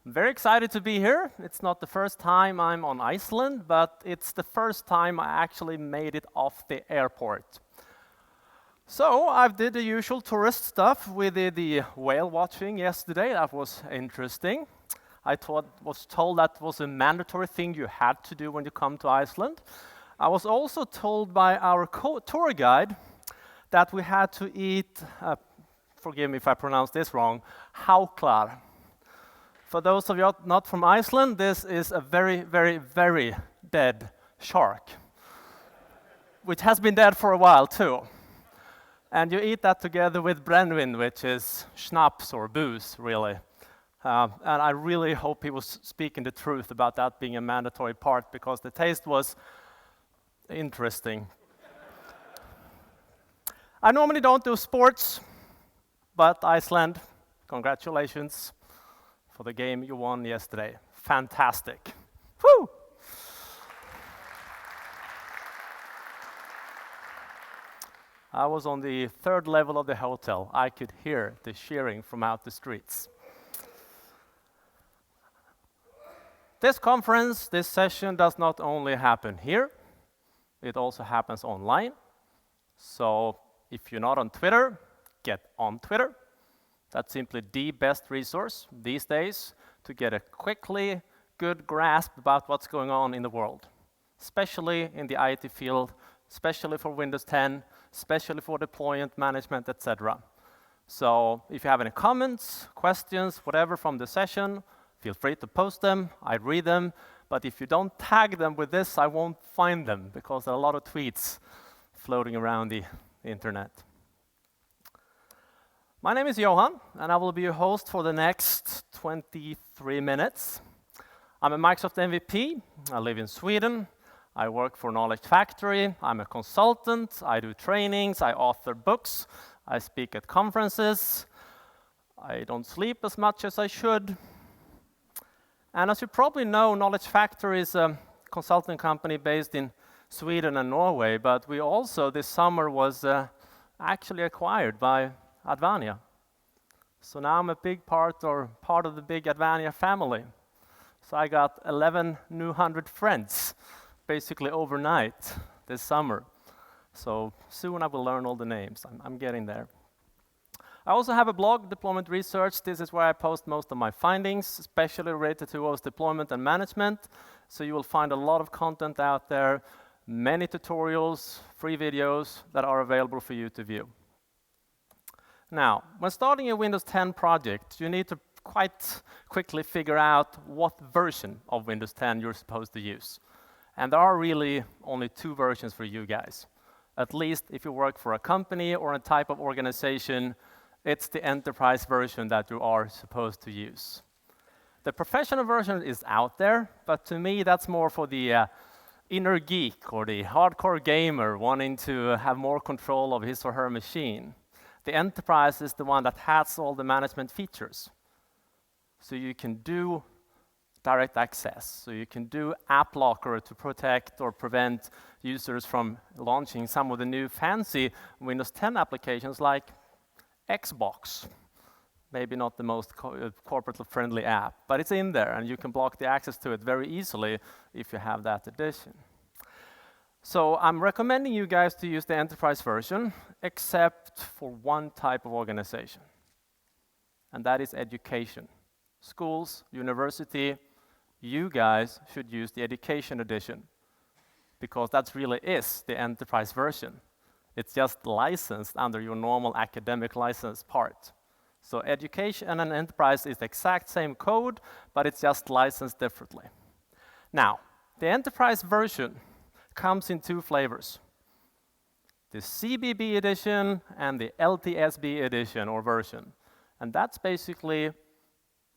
I'm very excited to be here. It's not the first time I'm on Iceland, but it's the first time I actually made it off the airport. So I did the usual tourist stuff. We did the whale watching yesterday. That was interesting. Was told that was a mandatory thing you had to do when you come to Iceland. I was also told by our tour guide that we had to eat, forgive me if I pronounce this wrong, háklar. For those of you not from Iceland, this is a very, very, very dead shark, which has been dead for a while too. And you eat that together with brennivín, which is schnapps or booze, really. And I really hope he was speaking the truth about that being a mandatory part, because the taste was interesting. I normally don't do sports, but Iceland, congratulations for the game you won yesterday. Fantastic. Woo! I was on the third level of the hotel. I could hear the cheering from out the streets. This conference, this session does not only happen here, it also happens online. So if you're not on Twitter, get on Twitter. That's simply the best resource these days to get a quickly good grasp about what's going on in the world, especially in the IT field, especially for Windows 10, especially for deployment management, etc. So if you have any comments, questions, whatever from the session, feel free to post them. I read them. But if you don't tag them with this, I won't find them, because there are a lot of tweets floating around the internet. My name is Johan, and I will be your host for the next 23 minutes. I'm a Microsoft MVP. I live in Sweden. I work for Knowledge Factory. I'm a consultant. I do trainings. I author books. I speak at conferences. I don't sleep as much as I should. And as you probably know, Knowledge Factory is a consulting company based in Sweden and Norway, but we also this summer was actually acquired by Advania. So now I'm a big part of the big Advania family. So I got 1,100 friends, basically overnight this summer. So soon I will learn all the names. I'm getting there. I also have a blog, Deployment Research. This is where I post most of my findings, especially related to OS deployment and management. So you will find a lot of content out there, many tutorials, free videos that are available for you to view. Now, when starting a Windows 10 project, you need to quite quickly figure out what version of Windows 10 you're supposed to use. And there are really only two versions for you guys. At least if you work for a company or a type of organization, it's the enterprise version that you are supposed to use. The professional version is out there, but to me that's more for the inner geek or the hardcore gamer wanting to have more control of his or her machine. The enterprise is the one that has all the management features. So you can do direct access, so you can do app locker to protect or prevent users from launching some of the new fancy Windows 10 applications like Xbox. Maybe not the most corporately friendly app, but it's in there and you can block the access to it very easily if you have that edition. So I'm recommending you guys to use the enterprise version, except for one type of organization, and that is education. Schools, university, you guys should use the education edition, because that really is the enterprise version. It's just licensed under your normal academic license part. So education and enterprise is the exact same code, but it's just licensed differently. Now, the enterprise version comes in two flavors: the CBB edition and the LTSB edition or version. And that's basically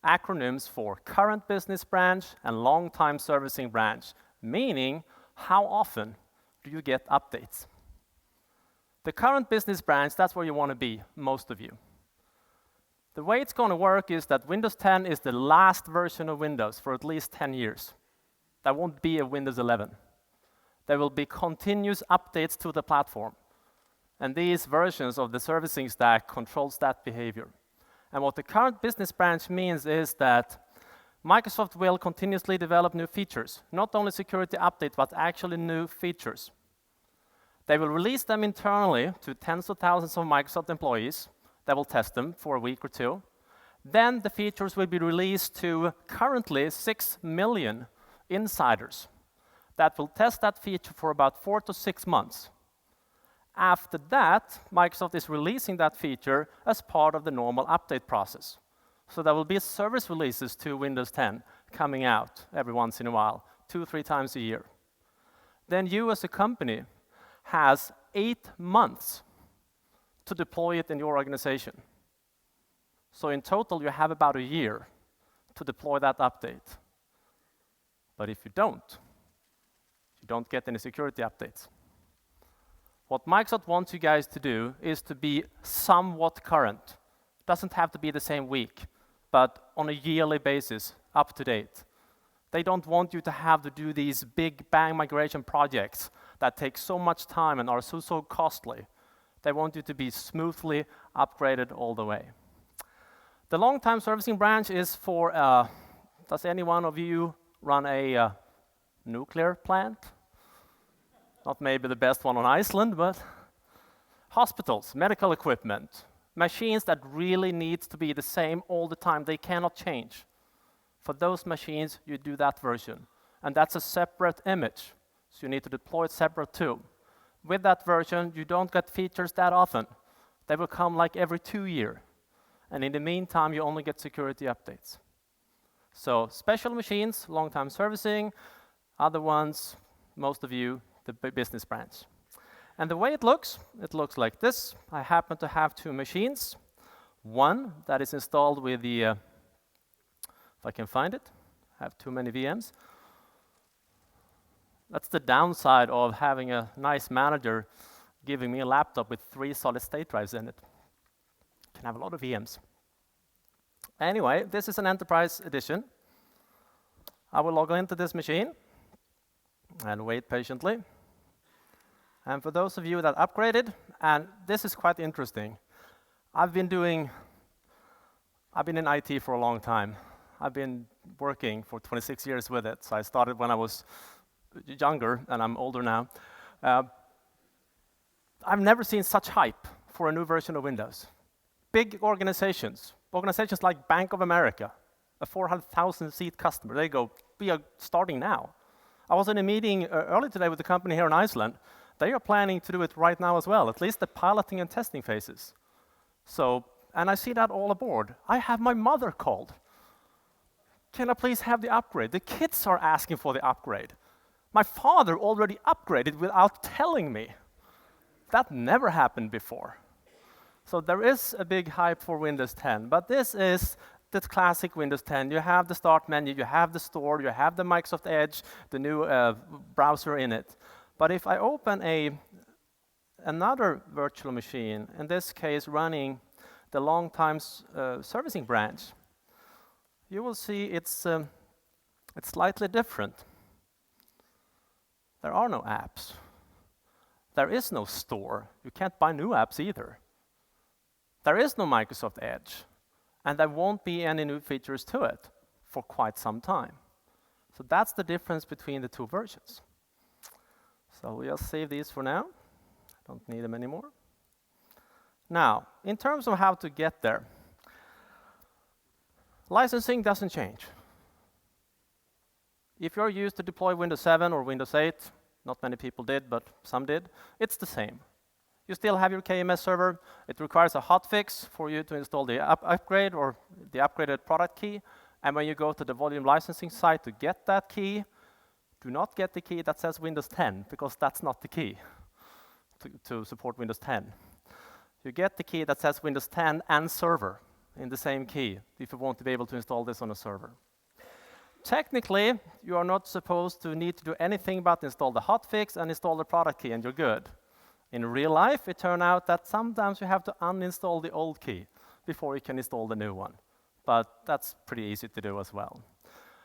acronyms for current business branch and long-time servicing branch, meaning how often do you get updates? The current business branch, that's where you want to be, most of you. The way it's going to work is that Windows 10 is the last version of Windows for at least 10 years. There won't be a Windows 11. There will be continuous updates to the platform. And these versions of the servicing stack controls that behavior. And what the current business branch means is that Microsoft will continuously develop new features, not only security updates, but actually new features. They will release them internally to tens of thousands of Microsoft employees that will test them for a week or two. Then the features will be released to currently 6 million insiders that will test that feature for about 4 to 6 months. After that, Microsoft is releasing that feature as part of the normal update process. So there will be service releases to Windows 10 coming out every once in a while, 2-3 times a year. Then you as a company has 8 months to deploy it in your organization. So in total, you have about a year to deploy that update. But if you don't get any security updates. What Microsoft wants you guys to do is to be somewhat current. Doesn't have to be the same week, but on a yearly basis, up to date. They don't want you to have to do these big bang migration projects that take so much time and are so costly. They want you to be smoothly upgraded all the way. The long-time servicing branch is for, does any one of you run a nuclear plant? Not maybe the best one on Iceland, but hospitals, medical equipment, machines that really needs to be the same all the time. They cannot change. For those machines, you do that version. And that's a separate image. So you need to deploy it separate too. With that version, you don't get features that often. They will come like every 2 years. And in the meantime, you only get security updates. So special machines, long-time servicing. Other ones, most of you, the business branch. And the way it looks like this. I happen to have 2 machines. One that is installed with the, if I can find it, I have too many VMs. That's the downside of having a nice manager giving me a laptop with 3 solid-state drives in it. Can have a lot of VMs. Anyway, this is an enterprise edition. I will log into this machine and wait patiently. And for those of you that upgraded, and this is quite interesting. I've been in IT for a long time. I've been working for 26 years with it. So I started when I was younger, and I'm older now. I've never seen such hype for a new version of Windows. Big organizations like Bank of America, a 400,000 seat customer, they go, we are starting now. I was in a meeting early today with a company here in Iceland. They are planning to do it right now as well, at least the piloting and testing phases. So, and I see that all aboard. I have my mother called. Can I please have the upgrade? The kids are asking for the upgrade. My father already upgraded without telling me. That never happened before. So there is a big hype for Windows 10, but this is the classic Windows 10. You have the start menu, you have the store, you have the Microsoft Edge, the new browser in it. But if I open another virtual machine, in this case running the long-time servicing branch, you will see it's slightly different. There are no apps. There is no store. You can't buy new apps either. There is no Microsoft Edge, and there won't be any new features to it for quite some time. So that's the difference between the 2 versions. So we'll save these for now. Don't need them anymore. Now, in terms of how to get there, licensing doesn't change. If you're used to deploy Windows 7 or Windows 8, not many people did, but some did, it's the same. You still have your KMS server. It requires a hotfix for you to install the upgrade or the upgraded product key. And when you go to the volume licensing site to get that key, do not get the key that says Windows 10, because that's not the key to support Windows 10. You get the key that says Windows 10 and server in the same key if you want to be able to install this on a server. Technically, you are not supposed to need to do anything but install the hotfix and install the product key, and you're good. In real life, it turned out that sometimes you have to uninstall the old key before you can install the new one. But that's pretty easy to do as well.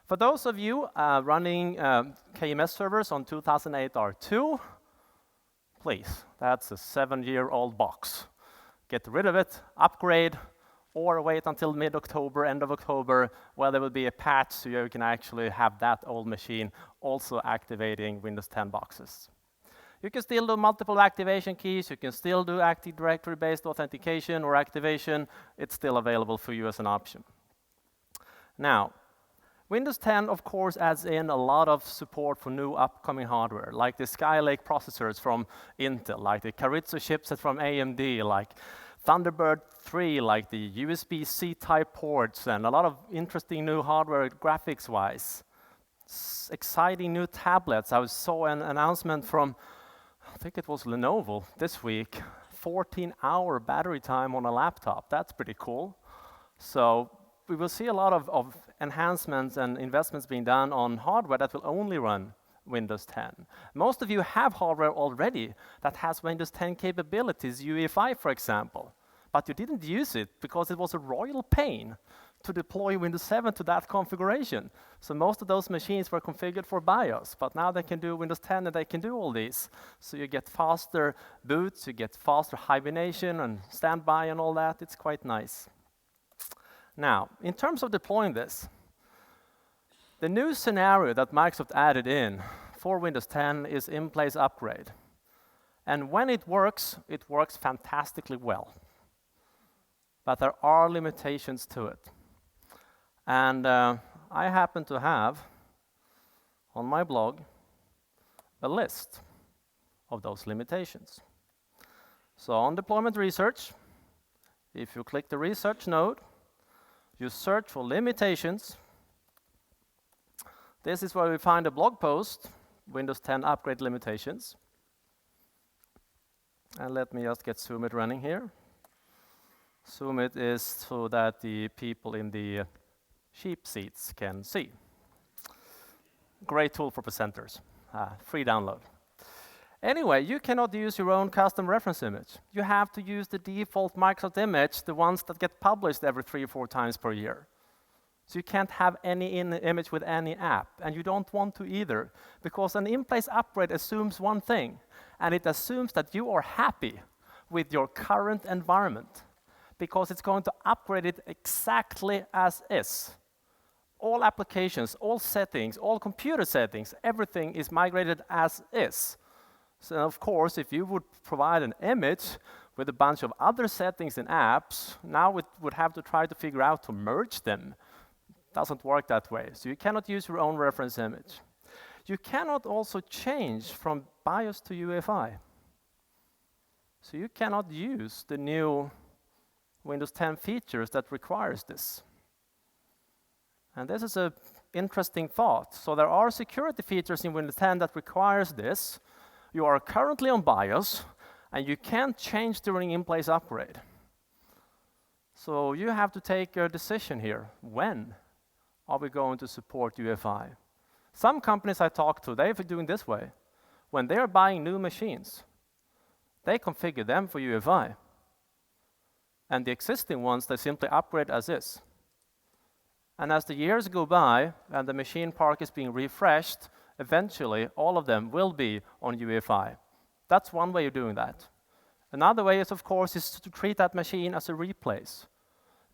For those of you running KMS servers on 2008 R2, please, that's a 7-year-old box. Get rid of it, upgrade, or wait until mid-October, end of October, where there will be a patch so you can actually have that old machine also activating Windows 10 boxes. You can still do multiple activation keys, you can still do Active Directory-based authentication or activation. It's still available for you as an option. Now, Windows 10, of course, adds in a lot of support for new upcoming hardware, like the Skylake processors from Intel, like the Carrizo chipset from AMD, like Thunderbird 3, like the USB-C type ports, and a lot of interesting new hardware graphics-wise. Exciting new tablets. I saw an announcement from, I think it was Lenovo this week, 14-hour battery time on a laptop. That's pretty cool. So we will see a lot of enhancements and investments being done on hardware that will only run Windows 10. Most of you have hardware already that has Windows 10 capabilities, UEFI for example, but you didn't use it because it was a royal pain to deploy Windows 7 to that configuration. So most of those machines were configured for BIOS, but now they can do Windows 10 and they can do all these. So you get faster boots, you get faster hibernation and standby and all that. It's quite nice. Now, in terms of deploying this, the new scenario that Microsoft added in for Windows 10 is INPLACE upgrade. And when it works fantastically well. But there are limitations to it. And I happen to have, on my blog, a list of those limitations. So on deployment research, if you click the research node, you search for limitations. This is where we find a blog post, Windows 10 upgrade limitations. And let me just get Zoom It running here. Zoom It is so that the people in the sheep seats can see. Great tool for presenters, free download. Anyway, you cannot use your own custom reference image. You have to use the default Microsoft image, the ones that get published every 3 or 4 times per year. So you can't have any image with any app, and you don't want to either, because an INPLACE upgrade assumes one thing, and it assumes that you are happy with your current environment, because it's going to upgrade it exactly as is. All applications, all settings, all computer settings, everything is migrated as is. So of course, if you would provide an image with a bunch of other settings and apps, now it would have to try to figure out to merge them. Doesn't work that way. So you cannot use your own reference image. You cannot also change from BIOS to UEFI. So you cannot use the new Windows 10 features that requires this. And this is an interesting thought. So there are security features in Windows 10 that requires this. You are currently on BIOS, and you can't change during INPLACE upgrade. So you have to take a decision here. When are we going to support UEFI? Some companies I talk to, they're doing this way. When they're buying new machines, they configure them for UEFI. And the existing ones, they simply upgrade as is. And as the years go by and the machine park is being refreshed, eventually all of them will be on UEFI. That's one way of doing that. Another way is, of course, is to treat that machine as a replace,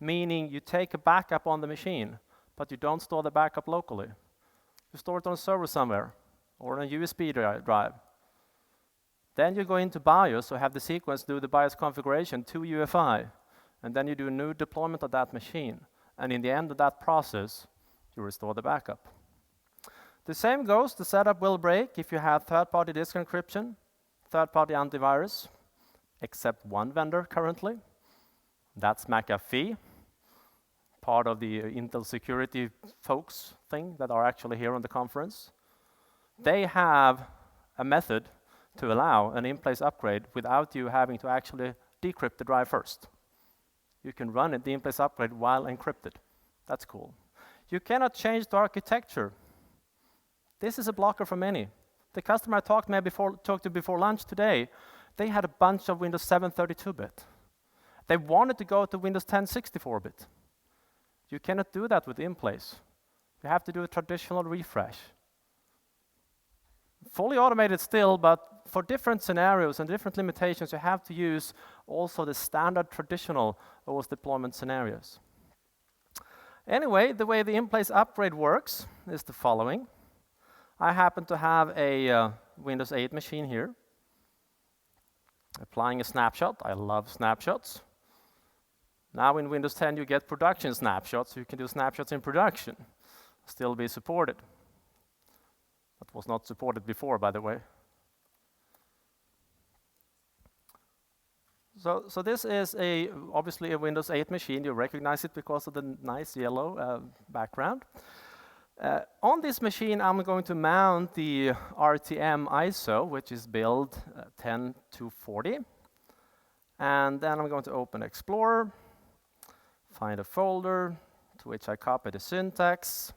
meaning you take a backup on the machine, but you don't store the backup locally. You store it on a server somewhere or on a USB drive. Then you go into BIOS, or have the sequence do the BIOS configuration to UEFI, and then you do a new deployment of that machine. And in the end of that process, you restore the backup. The same goes, the setup will break if you have third-party disk encryption, third-party antivirus, except one vendor currently. That's McAfee, part of the Intel security folks thing that are actually here on the conference. They have a method to allow an INPLACE upgrade without you having to actually decrypt the drive first. You can run the INPLACE upgrade while encrypted. That's cool. You cannot change the architecture. This is a blocker for many. The customer I talked to before lunch today, they had a bunch of Windows 7 32-bit. They wanted to go to Windows 10 64-bit. You cannot do that with INPLACE. You have to do a traditional refresh. Fully automated still, but for different scenarios and different limitations, you have to use also the standard traditional OS deployment scenarios. Anyway, the way the INPLACE upgrade works is the following. I happen to have a Windows 8 machine here. Applying a snapshot. I love snapshots. Now in Windows 10 you get production snapshots, so you can do snapshots in production. Still be supported. That was not supported before, by the way. So this is obviously a Windows 8 machine. You recognize it because of the nice yellow background. On this machine, I'm going to mount the RTM ISO, which is build 10240. And then I'm going to open Explorer, find a folder to which I copy the syntax.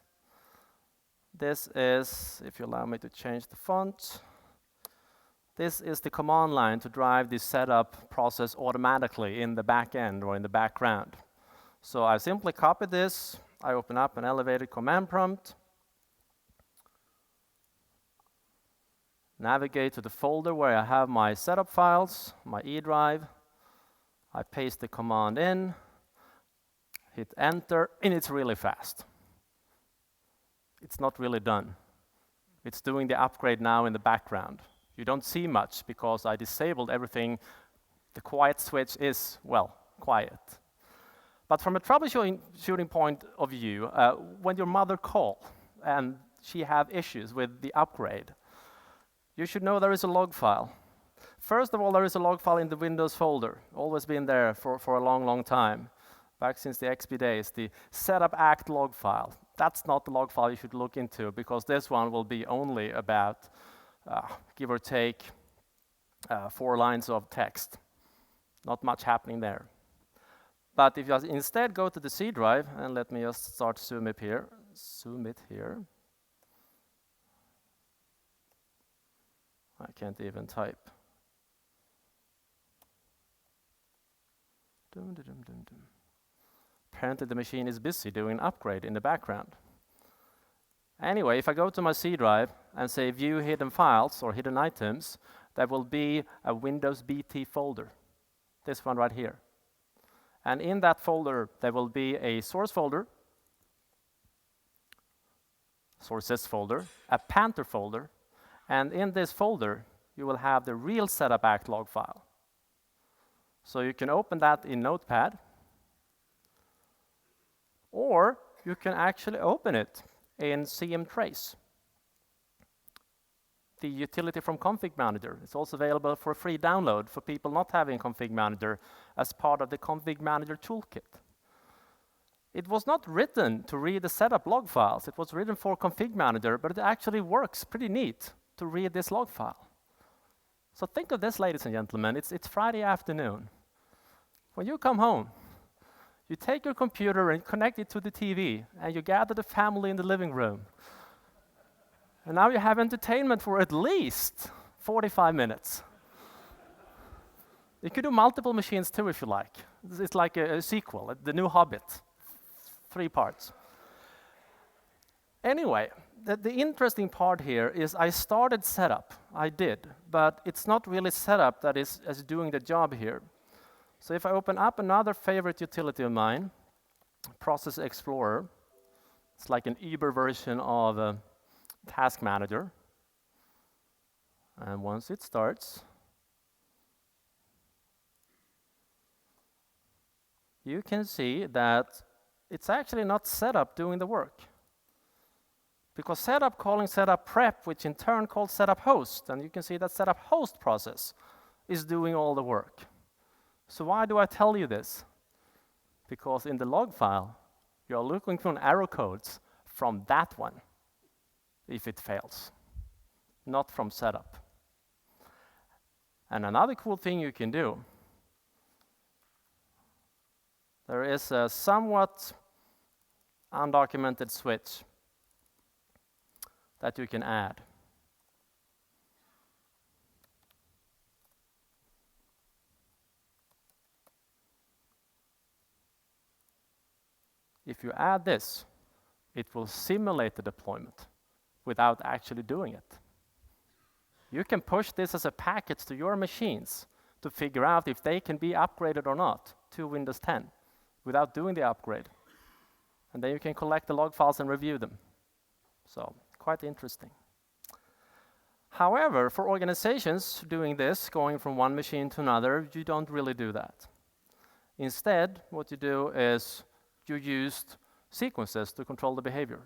This is, if you allow me to change the font, this is the command line to drive the setup process automatically in the back end or in the background. So I simply copy this, I open up an elevated command prompt, navigate to the folder where I have my setup files, my E drive, I paste the command in, hit enter, and it's really fast. It's not really done. It's doing the upgrade now in the background. You don't see much because I disabled everything. The quiet switch is, well, quiet. But from a troubleshooting point of view, when your mother calls and she have issues with the upgrade, you should know there is a log file. First of all, there is a log file in the Windows folder, always been there for a long, long time, back since the XP days, the setup act log file. That's not the log file you should look into, because this one will be only about, give or take, 4 lines of text. Not much happening there. But if you instead go to the C drive, and let me just start zoom it here. I can't even type. Apparently the machine is busy doing an upgrade in the background. Anyway, if I go to my C drive and say view hidden files or hidden items, there will be a Windows BT folder. This one right here. And in that folder, there will be a source folder, sources folder, a Panther folder, and in this folder, you will have the real setup act log file. So you can open that in Notepad, or you can actually open it in CMTrace, the utility from Config Manager. It's also available for free download for people not having Config Manager as part of the Config Manager toolkit. It was not written to read the setup log files. It was written for Config Manager, but it actually works pretty neat to read this log file. So think of this, ladies and gentlemen. It's Friday afternoon. When you come home, you take your computer and connect it to the TV, and you gather the family in the living room. And now you have entertainment for at least 45 minutes. You could do multiple machines too, if you like. It's like a sequel, The New Hobbit, 3 parts. Anyway, the interesting part here is I started setup. I did, but it's not really setup that is doing the job here. So if I open up another favorite utility of mine, Process Explorer, it's like an Uber version of Task Manager. And once it starts, you can see that it's actually not setup doing the work. Because setup calling setup prep, which in turn calls setup host, and you can see that setup host process is doing all the work. So why do I tell you this? Because in the log file, you're looking for arrow codes from that one, if it fails, not from setup. And another cool thing you can do, there is a somewhat undocumented switch that you can add. If you add this, it will simulate the deployment without actually doing it. You can push this as a package to your machines to figure out if they can be upgraded or not to Windows 10 without doing the upgrade. And then you can collect the log files and review them. So, quite interesting. However, for organizations doing this, going from one machine to another, you don't really do that. Instead, what you do is you use sequences to control the behavior.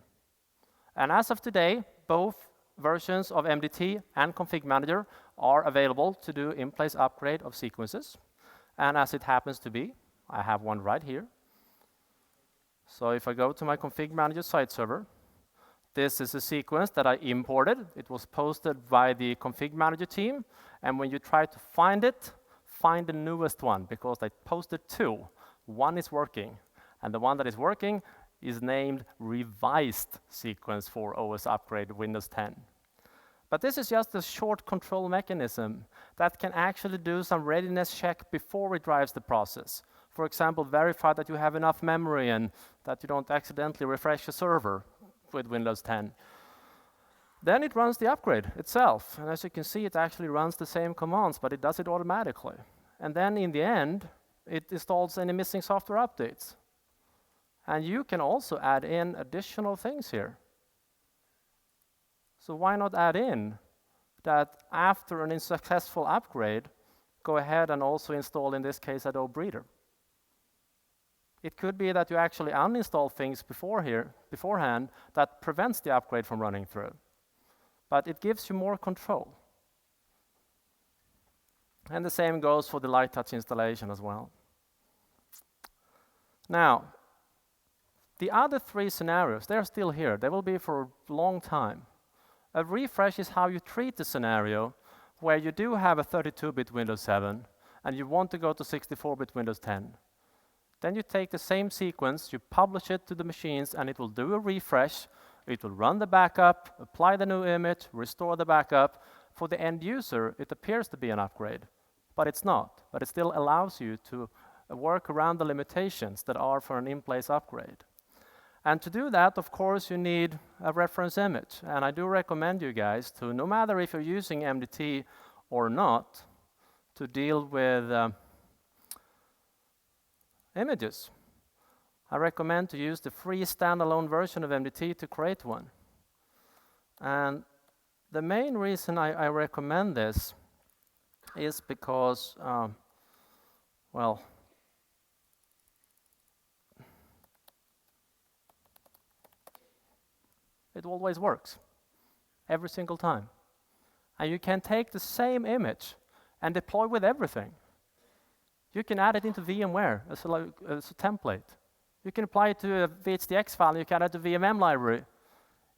And as of today, both versions of MDT and Config Manager are available to do in-place upgrade of sequences. And as it happens to be, I have one right here. So if I go to my Config Manager site server, this is a sequence that I imported. It was posted by the Config Manager team. And when you try to find it, find the newest one, because they posted two. One is working, and the one that is working is named Revised Sequence for OS Upgrade Windows 10. But this is just a short control mechanism that can actually do some readiness check before it drives the process. For example, verify that you have enough memory and that you don't accidentally refresh the server with Windows 10. Then it runs the upgrade itself. And as you can see, it actually runs the same commands, but it does it automatically. And then in the end, it installs any missing software updates. And you can also add in additional things here. So why not add in that after an unsuccessful upgrade, go ahead and also install, in this case, Adobe Reader. It could be that you actually uninstall things beforehand that prevents the upgrade from running through. But it gives you more control. And the same goes for the light touch installation as well. Now, the other three scenarios, they're still here. They will be for a long time. A refresh is how you treat the scenario where you do have a 32-bit Windows 7 and you want to go to 64-bit Windows 10. Then you take the same sequence, you publish it to the machines, and it will do a refresh. It will run the backup, apply the new image, restore the backup. For the end user, it appears to be an upgrade, but it's not. But it still allows you to work around the limitations that are for an in-place upgrade. And to do that, of course, you need a reference image. And I do recommend you guys to, no matter if you're using MDT or not, to deal with images. I recommend to use the free standalone version of MDT to create one. And the main reason I recommend this is because, well, it always works, every single time. And you can take the same image and deploy with everything. You can add it into VMware as a template. You can apply it to a VHDX file, you can add it to VMM library.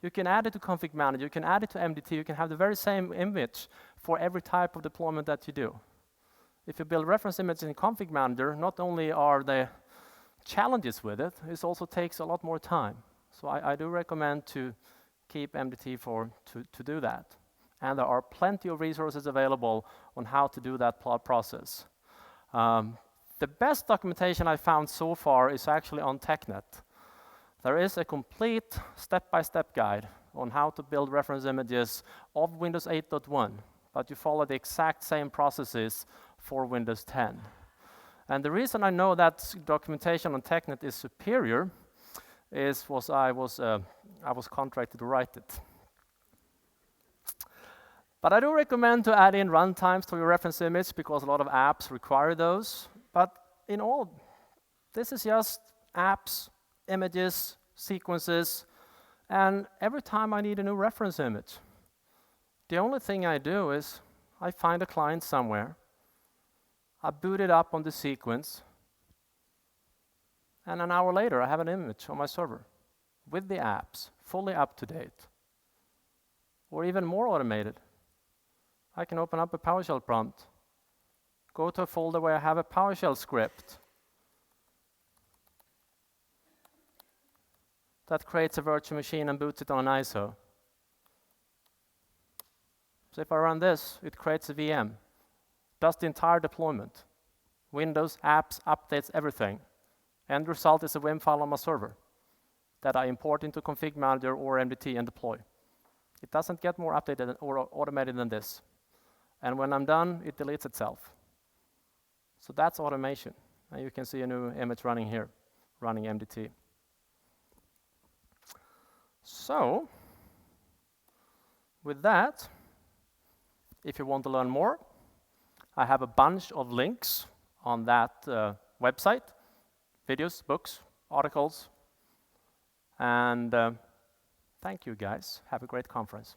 You can add it to Config Manager, you can add it to MDT, you can have the very same image for every type of deployment that you do. If you build reference images in Config Manager, not only are there challenges with it, it also takes a lot more time. So I do recommend to keep MDT to do that. And there are plenty of resources available on how to do that process. The best documentation I found so far is actually on TechNet. There is a complete step-by-step guide on how to build reference images of Windows 8.1, but you follow the exact same processes for Windows 10. And the reason I know that documentation on TechNet is superior is I was contracted to write it. But I do recommend to add in runtimes to your reference image because a lot of apps require those. But in all, this is just apps, images, sequences, and every time I need a new reference image, the only thing I do is I find a client somewhere, I boot it up on the sequence, and an hour later I have an image on my server with the apps, fully up to date, or even more automated. I can open up a PowerShell prompt, go to a folder where I have a PowerShell script that creates a virtual machine and boots it on an ISO. So if I run this, it creates a VM, does the entire deployment, Windows, apps, updates, everything. End result is a WIM file on my server that I import into Config Manager or MDT and deploy. It doesn't get more updated or automated than this. and when I'm done, it deletes itself. So that's automation. And you can see a new image running here, running MDT. So, with that, if you want to learn more, I have a bunch of links on that website, videos, books, articles, and thank you guys. Have a great conference.